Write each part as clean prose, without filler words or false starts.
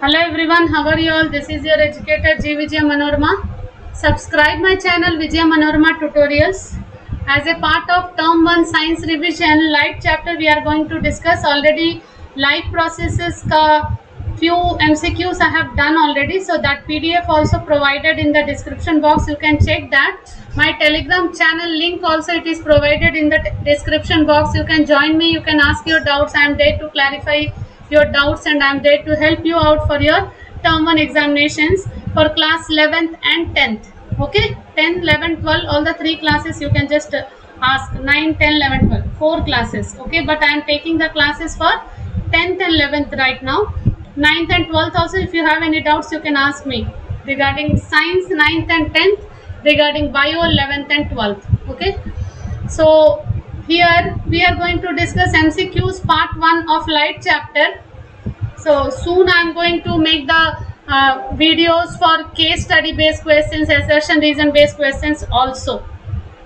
Hello everyone, how are you all? This is your educator G. Vijaya Manorama. Subscribe my channel Vijaya Manorama Tutorials. As a part of Term 1 Science Revision Light chapter, we are going to discuss already light processes ka few MCQs I have done already. So that PDF also provided in the description box. You can check that. My Telegram channel link also it is provided in the description box. You can join me. You can ask your doubts. I am there to clarify your doubts and I am there to help you out for your term 1 examinations for class 11th and 10th. Okay, 10, 11, 12, all the 3 classes you can just ask 9, 10, 11, 12, 4 classes. Okay, but I am taking the classes for 10th and 11th right now. 9th and 12th also, if you have any doubts you can ask me regarding science 9th and 10th, regarding bio 11th and 12th. Okay, so here we are going to discuss MCQs part 1 of light chapter. So soon I am going to make the videos for case study based questions, assertion reason based questions also.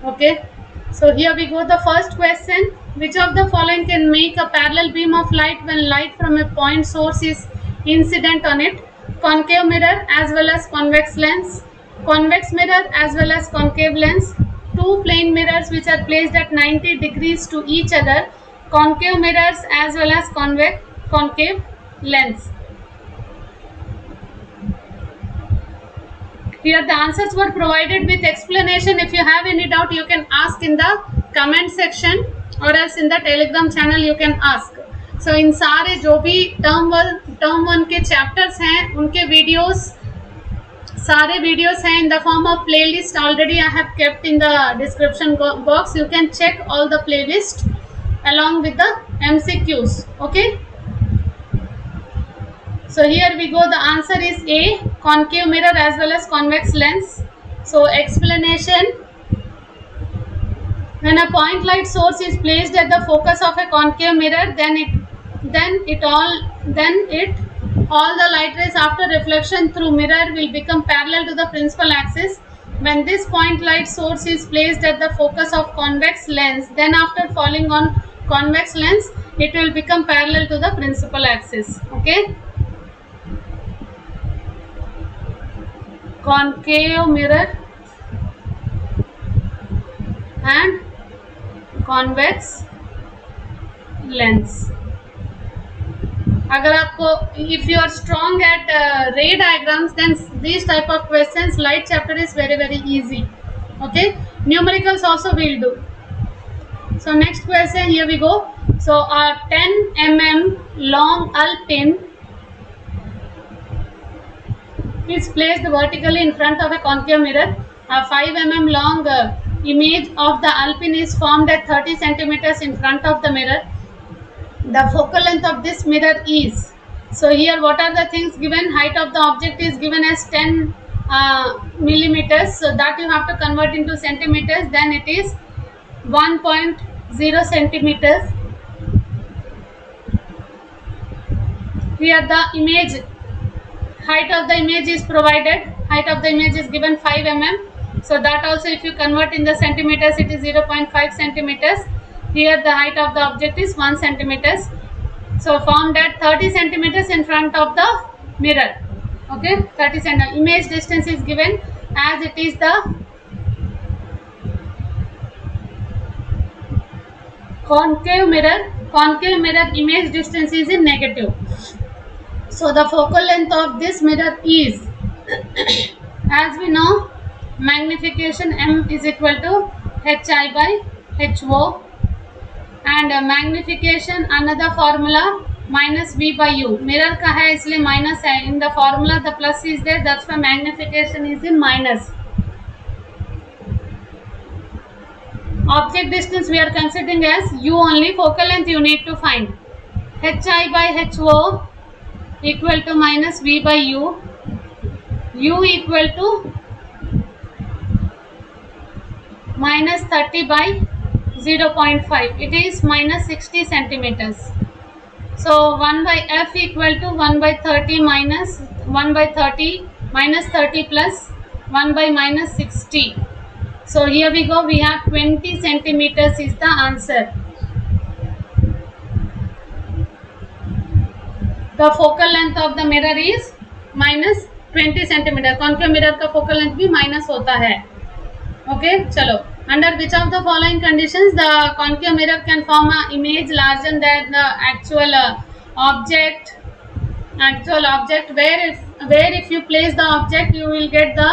Okay, so here we go. The first question: which of the following can make a parallel beam of light when light from a point source is incident on it? Concave mirror as well as convex lens, convex mirror as well as concave lens, two plane mirrors which are placed at 90 degrees to each other, concave mirrors as well as concave lens. Here the answers were provided with explanation. If you have any doubt you can ask in the comment section or else in the Telegram channel you can ask. So इन सारे जो भी term 1 के chapters हैं उनके videos सारे videos हैं in the form of playlist already I have kept in the description box. You can check all the playlist along with the MCQs. Okay, so here we go. The answer is A, concave mirror as well as convex lens. So explanation: when a point light source is placed at the focus of a concave mirror, then all the light rays after reflection through mirror will become parallel to the principal axis. When this point light source is placed at the focus of convex lens, then after falling on convex lens, it will become parallel to the principal axis. Okay, concave mirror and convex lens. अगर आपको if you are strong at ray diagrams, then these type of questions light chapter is very easy. Okay, numericals also will do. So next question, here we go. So a 10 mm long alpine is placed vertically in front of a concave mirror. A 5 mm long image of the alpine is formed at 30 centimeters in front of the mirror. The focal length of this mirror is, so here what are the things given? Height of the object is given as 10 millimeters, so that you have to convert into centimeters, then it is 1.0 centimeters. Here the image, height of the image is provided, height of the image is given 5 mm, so that also if you convert in the centimeters it is 0.5 centimeters. Here the height of the object is 1 centimeters. So formed at 30 centimeters in front of the mirror. Okay, 30 centimeters. Image distance is given as it is the concave mirror. Concave mirror image distance is in negative. So the focal length of this mirror is, as we know, magnification M is equal to HI by HO. And magnification another formula minus V by U. Mirror का है इसलिए minus है. In the formula the plus is there, that's why magnification is in minus. Object distance we are considering as U only. Focal length you need to find. HI by HO equal to minus V by U. U equal to minus 30 by 0.5, it is minus 60 centimeters. So 1 by F equal to 1 by 30 minus 1 by 30 minus 30 plus 1 by minus 60. So here we go, we have 20 centimeters is the answer. The focal length of the mirror is minus 20 centimeter. Concave mirror का focal length भी minus होता है. Okay, चलो. Under which of the following conditions the concave mirror can form an image larger than the actual object? Where if you place the object you will get the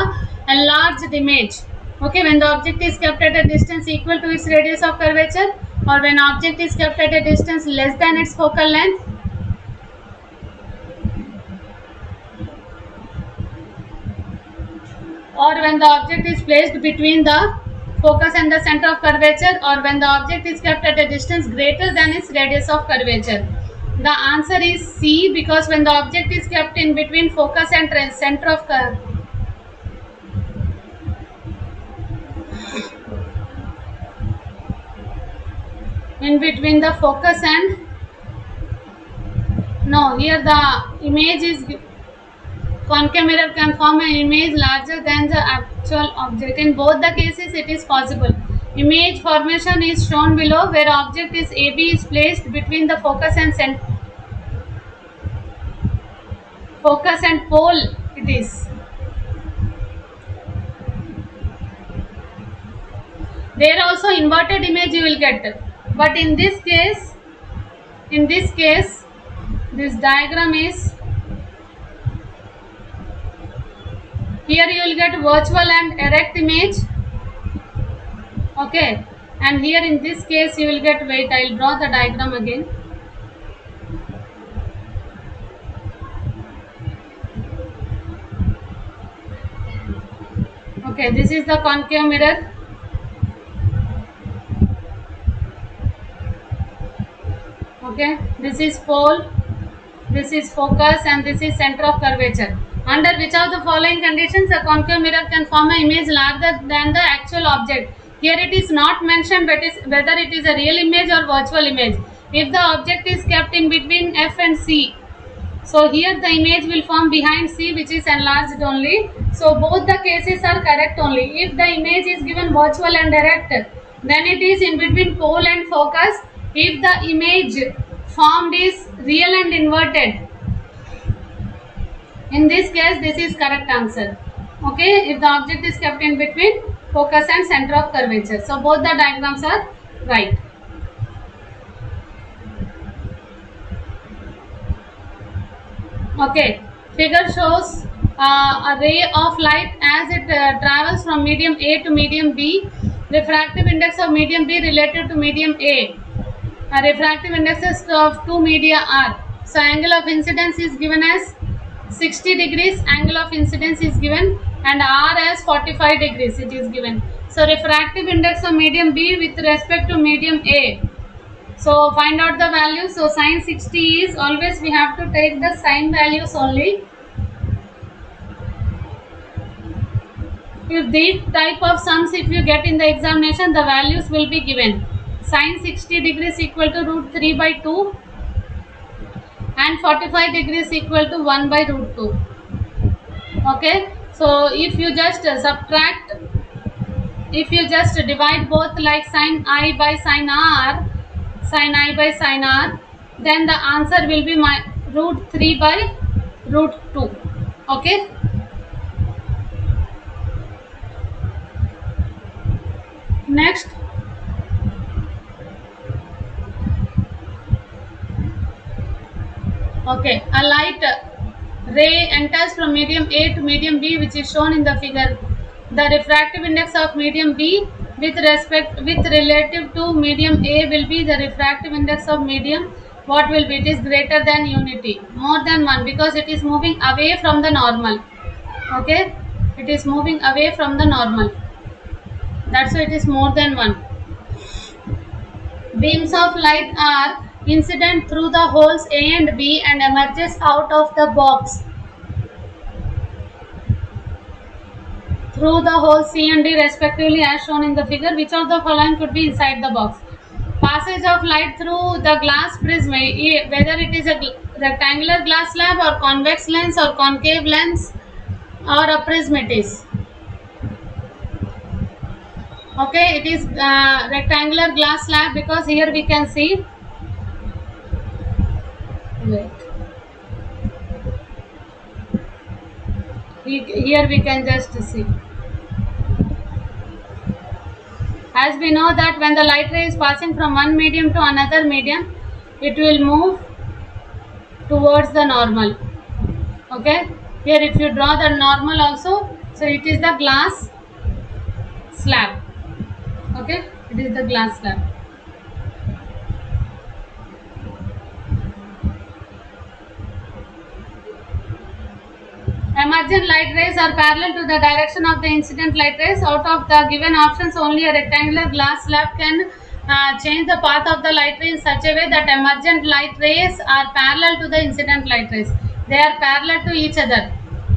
enlarged image. Okay, when the object is kept at a distance equal to its radius of curvature, or when object is kept at a distance less than its focal length. Or when the object is placed between the focus and the center of curvature, or when the object is kept at a distance greater than its radius of curvature. The answer is C, because when the object is kept in between focus and center of curvature. In between the focus and no, here the image is concave mirror can form an image larger than the actual object. In both the cases it is possible. Image formation is shown below, where object is AB is placed between the focus and pole. It is. There also inverted image you will get, but in this case, this diagram is, here you will get virtual and erect image. Okay, and here in this case you will get, wait, I will draw the diagram again. Okay, this is the concave mirror. Okay, this is pole, this is focus, and this is center of curvature. Under which of the following conditions a concave mirror can form an image larger than the actual object? Here it is not mentioned whether it is a real image or virtual image. If the object is kept in between F and C, so here the image will form behind C, which is enlarged only. So both the cases are correct only. If the image is given virtual and erect, then it is in between pole and focus. If the image formed is real and inverted, in this case this is correct answer. Okay, if the object is kept in between focus and center of curvature. So both the diagrams are right. Okay, figure shows a ray of light as it travels from medium A to medium B. Refractive index of medium B related to medium A. Refractive indexes of two media are. So angle of incidence is given as 60 degrees, angle of incidence is given, and R as 45 degrees it is given. So refractive index of medium B with respect to medium A. So find out the value. So sin 60 is, always we have to take the sin values only. If these type of sums if you get in the examination, the values will be given. Sin 60 degrees equal to root 3 by 2 and 45 degrees equal to 1 by root 2. Okay, so if you just subtract, if you just divide both like sin I by sin R, then the answer will be root 3 by root 2. Okay. Next, okay, a light ray enters from medium A to medium B, which is shown in the figure. The refractive index of medium B with relative to medium A will be the refractive index of medium. What will be? It is greater than unity, more than 1, because it is moving away from the normal. Okay, it is moving away from the normal. That's why it is more than 1. Beams of light are incident through the holes A and B and emerges out of the box through the holes C and D respectively as shown in the figure. Which of the following could be inside the box? Passage of light through the glass prism, whether it is a rectangular glass slab or convex lens or concave lens or a prism it is. Okay, it is rectangular glass slab, because here we can see, wait, Here we can just see. As we know that when the light ray is passing from one medium to another medium, it will move towards the normal. Okay, here if you draw the normal also, so it is the glass slab. Okay, it is the glass slab. Emergent light rays are parallel to the direction of the incident light rays. Out of the given options, only a rectangular glass slab can change the path of the light ray in such a way that emergent light rays are parallel to the incident light rays. They are parallel to each other.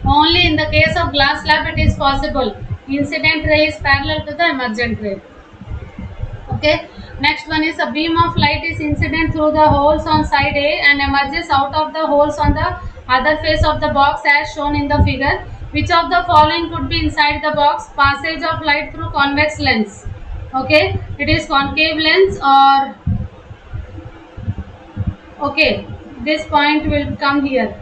Only in the case of glass slab it is possible. Incident ray is parallel to the emergent ray. Okay. Next one is a beam of light is incident through the holes on side A and emerges out of the holes on the other face of the box as shown in the figure. Which of the following could be inside the box? Passage of light through convex lens. Okay, it is concave lens or okay, this point will come here.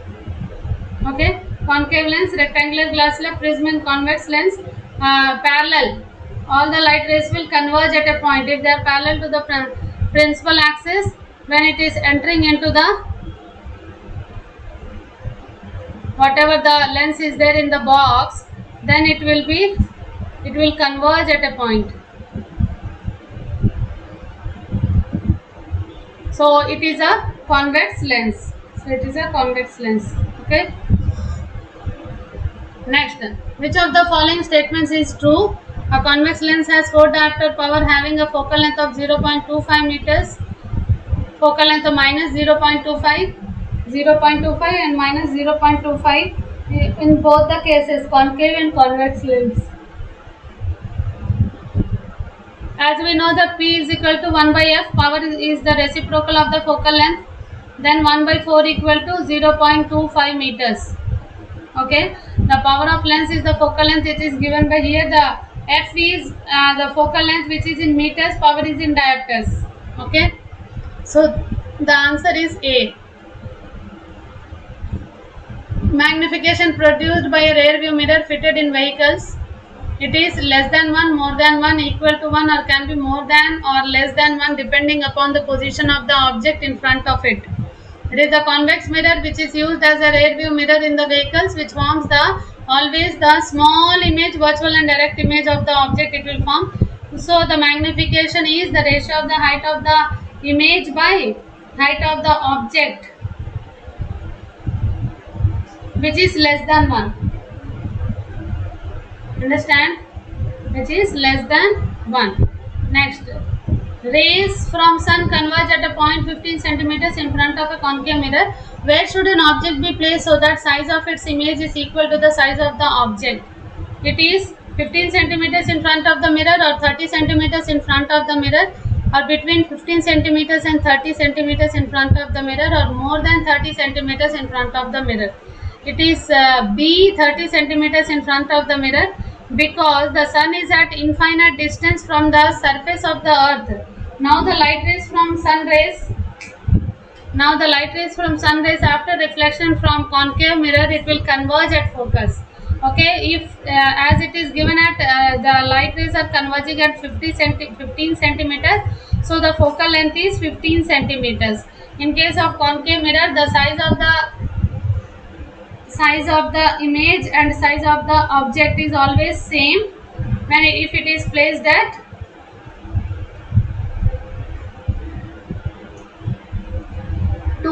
Okay, concave lens, rectangular glass slab, prism and convex lens, parallel. All the light rays will converge at a point if they are parallel to the principal axis. When it is entering into the whatever the lens is there in the box, then it will converge at a point. So it is a convex lens. Okay. Next, which of the following statements is true? A convex lens has 4 diopter power having a focal length of 0.25 meters. Focal length of minus 0.25 and minus 0.25 in both the cases, concave and convex lens. As we know that P is equal to 1 by F, power is the reciprocal of the focal length, then 1 by 4 equal to 0.25 meters. Okay, the power of lens is the focal length, it is given by here. The F is the focal length which is in meters, power is in diopters. Okay, so the answer is A. Magnification produced by a rear view mirror fitted in vehicles. It is less than 1, more than 1, equal to 1 or can be more than or less than 1 depending upon the position of the object in front of it. It is the convex mirror which is used as a rear view mirror in the vehicles, which forms always the small image, virtual and direct image of the object it will form. So the magnification is the ratio of the height of the image by height of the object, which is less than 1. Understand? Which is less than 1. Next, rays from sun converge at a point 15 centimeters in front of a concave mirror. Where should an object be placed so that size of its image is equal to the size of the object? It is 15 centimeters in front of the mirror or 30 centimeters in front of the mirror, or between 15 centimeters and 30 centimeters in front of the mirror, or more than 30 centimeters in front of the mirror. It is B, 30 centimeters in front of the mirror, because the sun is at infinite distance from the surface of the earth. Now the light rays from sun rays after reflection from concave mirror, it will converge at focus. Okay, if as it is given at the light rays are converging at 15 centimeters, so the focal length is 15 centimeters. In case of concave mirror, the size of the image and size of the object is always same when if it is placed at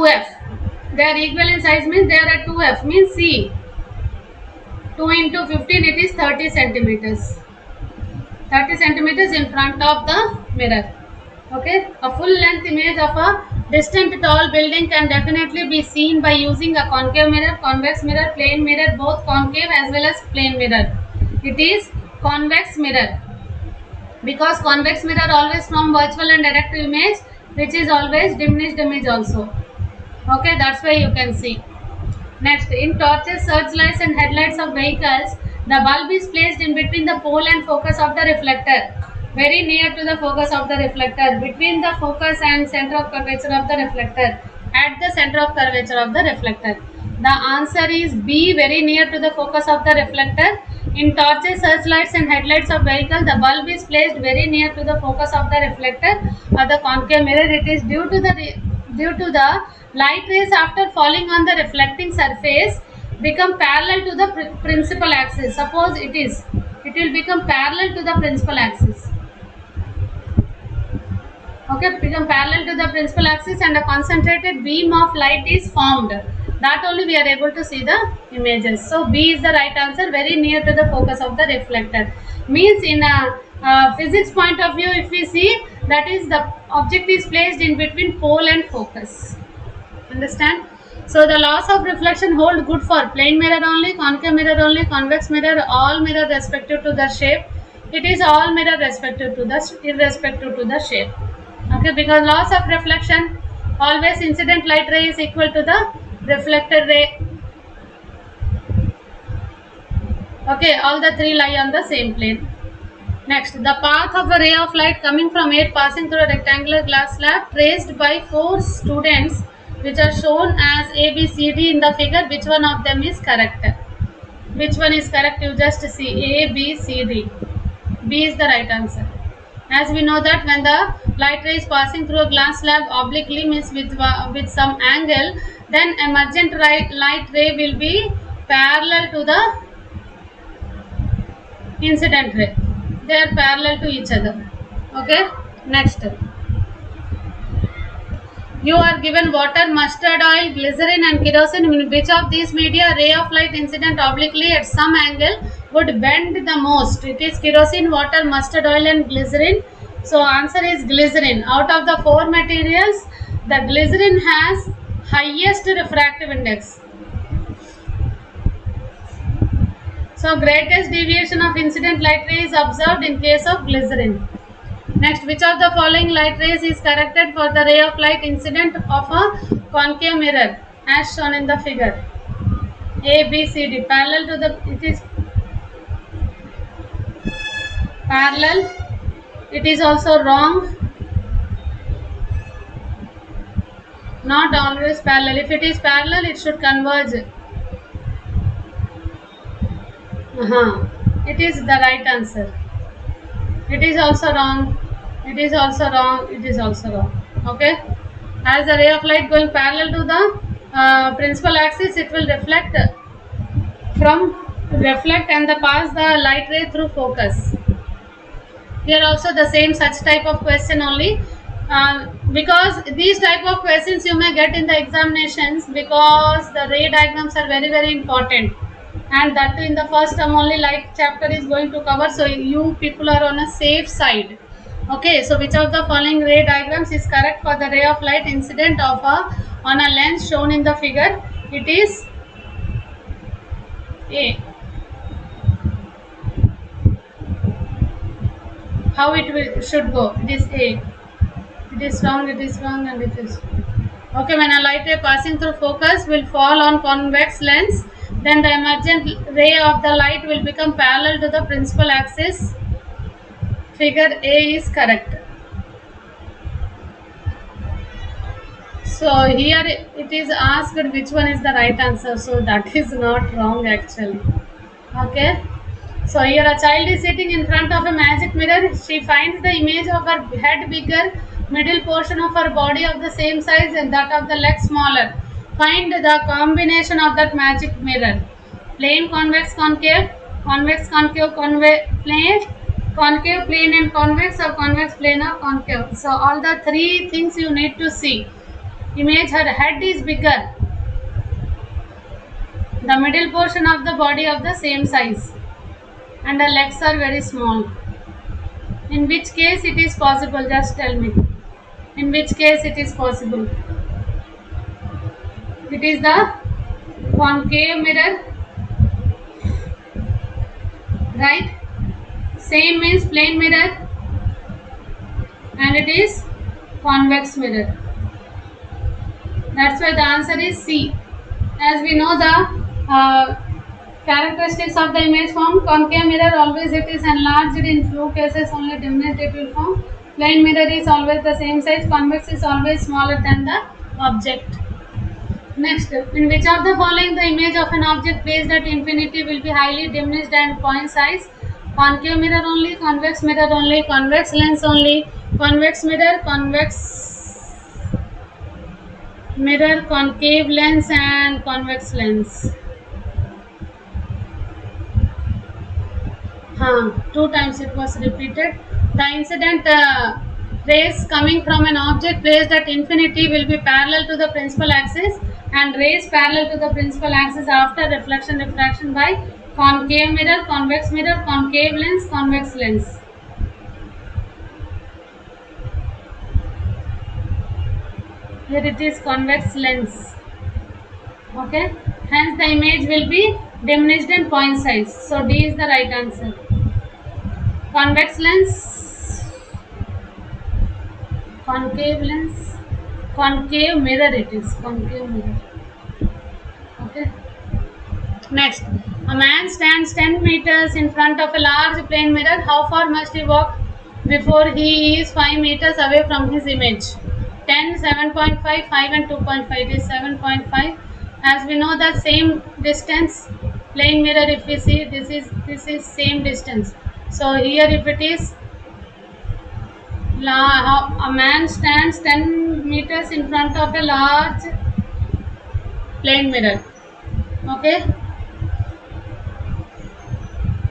f. They are equal in size means they are at 2f means C. 2 into 15 it is 30 centimeters. 30 centimeters in front of the mirror. Okay, a full length image of a distant tall building can definitely be seen by using a concave mirror, convex mirror, plane mirror, both concave as well as plane mirror. It is convex mirror, because convex mirror always form virtual and direct image, which is always diminished image also. Okay, that's why you can see. Next, in torches, searchlights and headlights of vehicles, the bulb is placed in between the pole and focus of the reflector, very near to the focus of the reflector, between the focus and center of curvature of the reflector, at the center of curvature of the reflector. The answer is B, very near to the focus of the reflector. In torches, searchlights and headlights of vehicle, the bulb is placed very near to the focus of the reflector or the concave mirror. It is due to the light rays after falling on the reflecting surface become parallel to the principal axis. Suppose it will become parallel to the principal axis. Okay, become parallel to the principal axis and a concentrated beam of light is formed. That only we are able to see the images. So B is the right answer, very near to the focus of the reflector. Means in a physics point of view, if we see, that is the object is placed in between pole and focus. Understand? So the laws of reflection hold good for plane mirror only, concave mirror only, convex mirror, all mirror respective to the shape. It is all mirror irrespective to the shape. Okay, because laws of reflection, always incident light ray is equal to the reflected ray. Okay, all the three lie on the same plane. Next, the path of a ray of light coming from air passing through a rectangular glass slab traced by 4 students, which are shown as A, B, C, D in the figure. Which one of them is correct? Which one is correct? You just see A, B, C, D. B is the right answer. As we know that when the light ray is passing through a glass slab obliquely, means with some angle, then emergent light ray will be parallel to the incident ray. They are parallel to each other. Okay, next. You are given water, mustard oil, glycerin and kerosene. In which of these media ray of light incident obliquely at some angle would bend the most? It is kerosene, water, mustard oil and glycerin. So answer is glycerin. Out of the 4 materials, the glycerin has highest refractive index. So greatest deviation of incident light ray is observed in case of glycerin. Next, which of the following light rays is corrected for the ray of light incident of a concave mirror as shown in the figure? A, B, C, D. Parallel to the, it is parallel. It is also wrong. Not always parallel. If it is parallel, it should converge. It is the right answer. It is also wrong. It is also wrong. It is also wrong. Okay. As the ray of light going parallel to the principal axis, it will reflect and pass the light ray through focus. Here also the same such type of question only. Because these type of questions you may get in the examinations, because the ray diagrams are very, very important, and that too in the first term only light chapter is going to cover, so you people are on a safe side. Okay, so which of the following ray diagrams is correct for the ray of light incident on a lens shown in the figure? It is A. How it should go? It is A. It is wrong, and it is. Okay, when a light ray passing through focus will fall on convex lens, then the emergent ray of the light will become parallel to the principal axis. Figure A is correct. So here it is asked which one is the right answer. So that is not wrong actually. Okay. So here a child is sitting in front of a magic mirror. She finds the image of her head bigger, middle portion of her body of the same size and that of the leg smaller. Find the combination of that magic mirror. Plane, convex, concave, convex, concave, plane, concave, plane and convex, or convex, plane or concave. So all the 3 things you need to see. Image, her head is bigger. The middle portion of the body of the same size. And the legs are very small. In which case it is possible? Just tell me. In which case it is possible? It is the concave mirror, right? Same means plane mirror, and it is convex mirror. That's why the answer is C. As we know the characteristics of the image form, concave mirror always it is enlarged, in few cases only diminished it will form. Plane mirror is always the same size, convex is always smaller than the object. Next, in which of the following the image of an object placed at infinity will be highly diminished and point size? Concave mirror only, convex mirror only, convex lens only, convex mirror, convex mirror, concave lens and convex lens. Two times it was repeated. The incident rays coming from an object placed at infinity will be parallel to the principal axis, and rays parallel to the principal axis after reflection refraction by concave mirror, concave lens, convex lens. Here it is convex lens. Okay, hence the image will be diminished in point size. So D is the right answer. Convex lens, concave lens, concave mirror it is, concave mirror. Okay. Next, a man stands 10 meters in front of a large plane mirror. How far must he walk before he is 5 meters away from his image? 10, 7.5, 5 and 2.5. It is 7.5. As we know the same distance, plane mirror if we see, this is same distance. So here if it is a man stands 10 meters in front of a large plane mirror. Okay.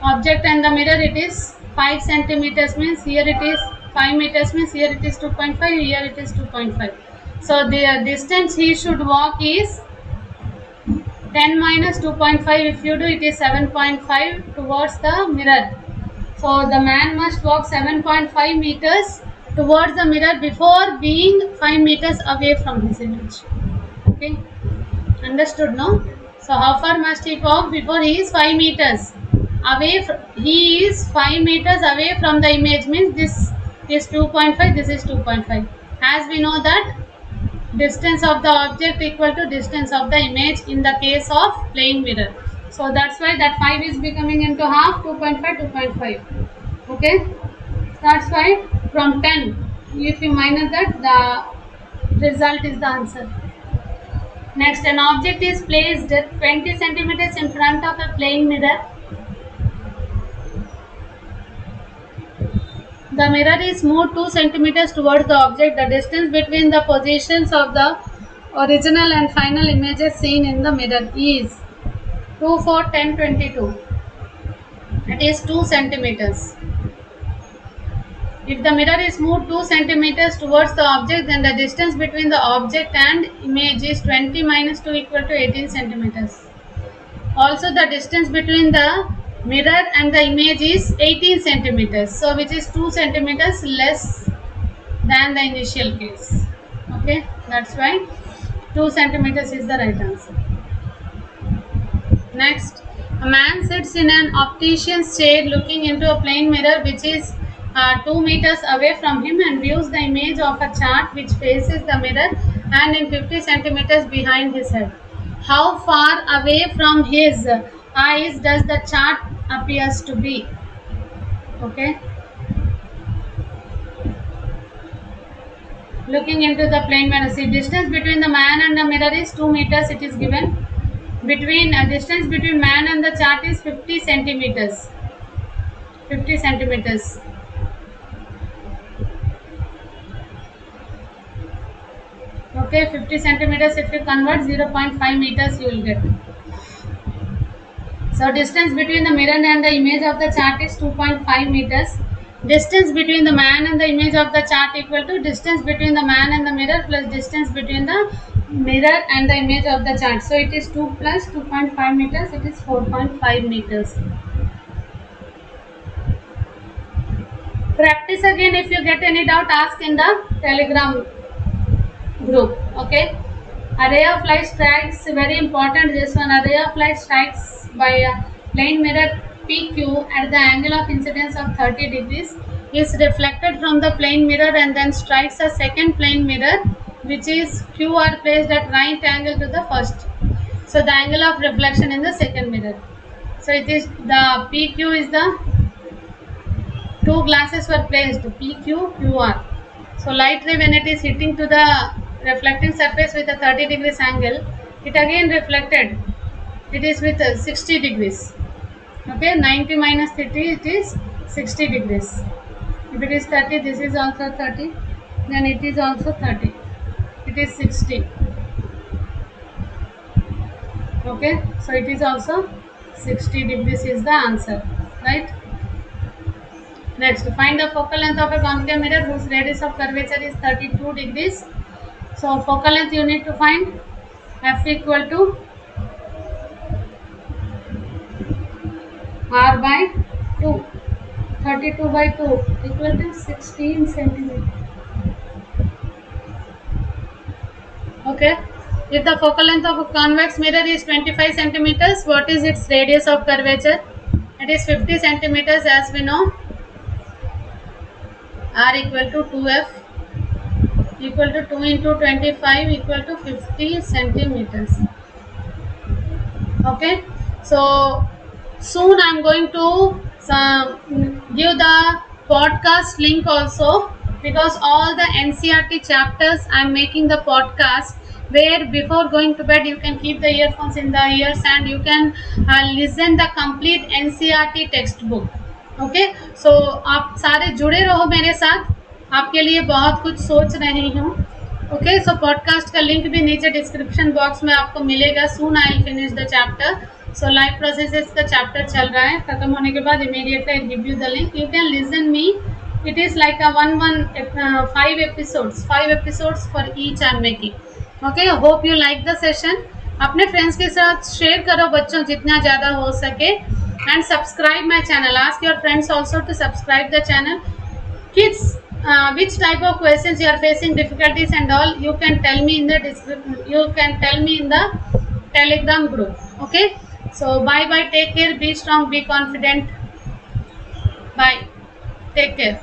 Object and the mirror, it is 5 centimeters means here it is 5 meters means here it is 2.5, here it is 2.5. So the distance he should walk is 10 minus 2.5. If you do, it is 7.5 towards the mirror. So the man must walk 7.5 meters towards the mirror before being 5 meters away from his image. Okay, understood, no? So how far must he walk before he is 5 meters away? He is 5 meters away from the image means this is 2.5, this is 2.5. As we know that distance of the object equal to distance of the image in the case of plane mirror. So that's why that 5 is becoming into half, 2.5, 2.5. Okay, that's why from 10, if you minus that, the result is the answer. Next, an object is placed 20 centimeters in front of a plane mirror. The mirror is moved 2 centimeters towards the object. The distance between the positions of the original and final images seen in the mirror is 2, 4, 10, 22. It is 2 centimeters. If the mirror is moved 2 centimeters towards the object, then the distance between the object and image is 20 minus 2 equal to 18 centimeters. Also, the distance between the mirror and the image is 18 centimeters. So, which is 2 centimeters less than the initial case. Okay, that's why 2 centimeters is the right answer. Next, a man sits in an optician's chair looking into a plane mirror which is 2 meters away from him and views the image of a chart which faces the mirror and in 50 centimeters behind his head. How far away from his eyes does the chart appears to be? Okay. Looking into the plane mirror, see, distance between the man and the mirror is 2 meters. It is given. Distance between man and the chart is 50 centimeters. 50 centimeters. Okay, 50 centimeters. If you convert 0.5 meters, you will get. So distance between the mirror and the image of the chart is 2.5 meters. Distance between the man and the image of the chart equal to distance between the man and the mirror plus distance between the mirror and the image of the chart. So it is 2 plus 2.5 meters. It is 4.5 meters. Practice again. If you get any doubt, ask in the Telegram group. Okay. Array of light strikes, very important this one. Array of light strikes by a plane mirror PQ at the angle of incidence of 30 degrees is reflected from the plane mirror and then strikes a second plane mirror which is Q are placed at right angle to the first. So the angle of reflection in the second mirror. So it is the PQ is the two glasses were placed PQ, QR. So light ray when it is hitting to the reflecting surface with a 30 degrees angle, it again reflected, it is with 60 degrees. Okay, 90 minus 30, it is 60 degrees. If it is 30, this is also 30, then it is also 30, it is 60. Okay, so it is also 60 degrees is the answer, right? Next, find the focal length of a concave mirror whose radius of curvature is 32 degrees. So focal length you need to find, f equal to r by 2, 32 by 2 equal to 16 centimeter. Okay, if the focal length of a convex mirror is 25 centimeters, what is its radius of curvature? It is 50 centimeters, as we know. R equal to 2f equal to 2 into 25 equal to 50 centimeters. Okay, so soon I am going to give the podcast link also, because all the NCERT chapters I am making the podcast, where before going to bed you can keep the earphones in the ears and you can listen the complete NCERT textbook. Okay, so आप सारे जुड़े रहो मेरे साथ, आपके लिए बहुत कुछ सोच रही हूँ. ओके, सो पॉडकास्ट का लिंक भी नीचे डिस्क्रिप्शन बॉक्स में आपको मिलेगा. Soon I will finish the chapter. So life processes का चैप्टर चल रहा है, खत्म होने के बाद immediately I give you the link. You can listen me. It is like a 5 episodes for each I am making. Okay, hope you like the session. अपने friends के साथ शेयर करो बच्चों जितना ज़्यादा हो सके. And subscribe my channel. Ask your friends also to subscribe the channel. Kids, which type of questions you are facing, difficulties and all, you can tell me in the description. You can tell me in the Telegram group. Okay. So bye bye. Take care. Be strong. Be confident. Bye. Take care.